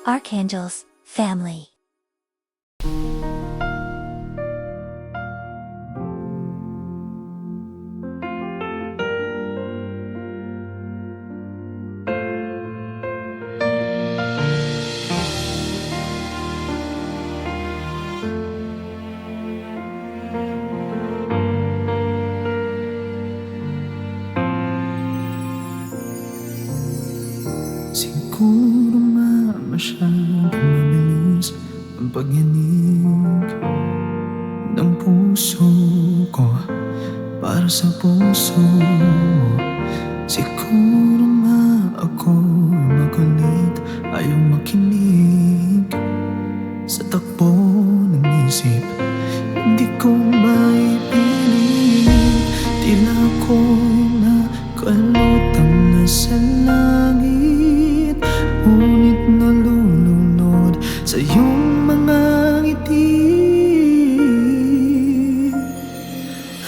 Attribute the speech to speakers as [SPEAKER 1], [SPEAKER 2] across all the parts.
[SPEAKER 1] Archangel's family.
[SPEAKER 2] Siguro nga masyadong mabilis ang pagyanig ng puso ko para sa puso mo. Siguro nga ako'y makulit, ayaw makinig sa takbo ng isip. Hindi ko maipilit, tila ako'y nakalutang nasa langit, ngunit nalulunod sa iyong mga ngiti.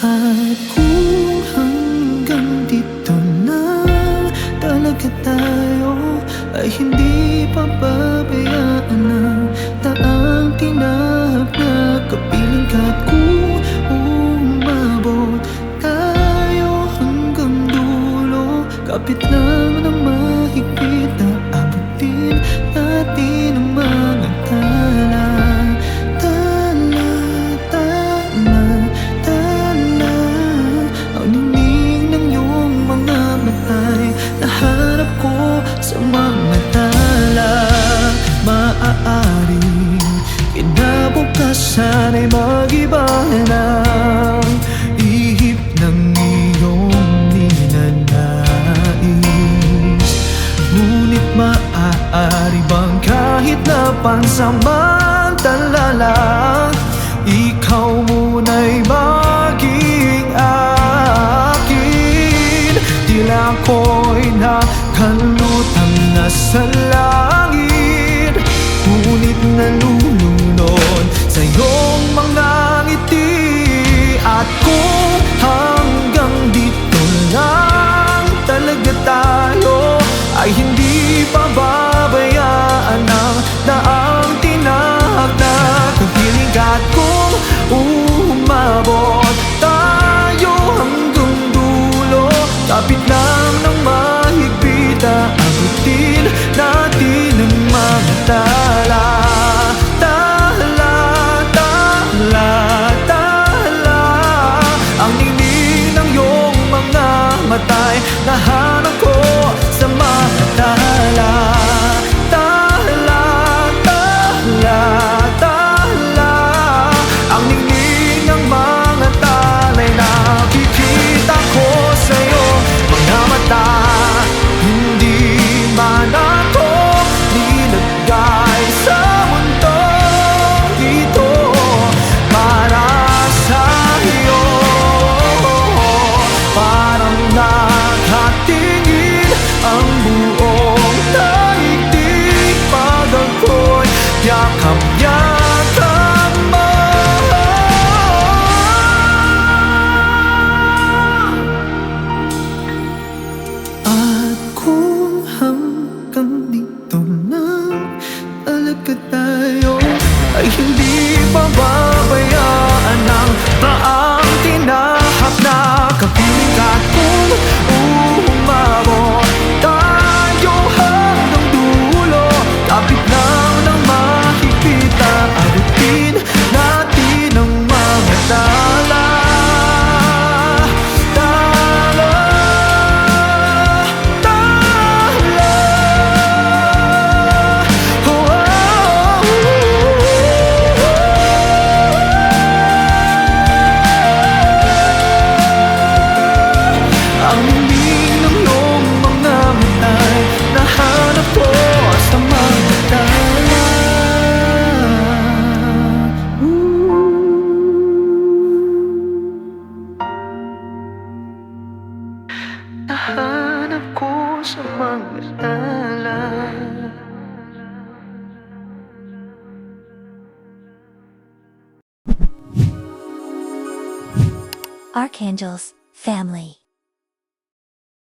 [SPEAKER 2] At kung hanggang dito lang talaga tayo, ay hindi pababayaan ang daang tinahak na kapiling ka. At kung umabot tayo hanggang dulo, kapit lang ng mahigpit na abutin natin ang mga tala. Tala, tala, tala, ang ningning ng iyong mga matay, nahanap ko sa mga tala. Maaaring kinabukasan ay mag-iba ng ihip ng iyong ninanais. Ngunit maaari bang kahit na pansamantala lang, ikaw muna'y maging akin? Tila ako'y nakalutang nasa langit, ngunit nalulunod sa iyong mga ngiti. At kung hanggang dito lang talaga tayo, ay hindi pababayaan ang daang tinahak na kapiling ka. At kung umabot tayo hanggang dulo, kapit lang ng mahigpit na abutin natin ang mga tala. Tala, tala, tala, ang ningning ng iyong mga matay, nahanap ko sa mga tala. Tala, tala, tala, ang ningning ng mga tala'y nakikita ko sa iyong mga mata. Hindi man ako nilagay sa mundo ito para sa iyo, parang nakatingin ang buong daigdig pag ako'y yakap-yakap mo. At kung hanggang dito lang talaga tayo, ay hindi pababayaan ang daang tinahak na kapiling ka. At kung umabot tayo hanggang dulo, kapit lang ng mahigpit na abutin natin ang mga tala. Tala, tala, oh, oh, oh. Ang ningning ng iyong mga matay, nahanap ko sa mga tala. Nahanap ko sa mga tala.
[SPEAKER 1] Archangel's family.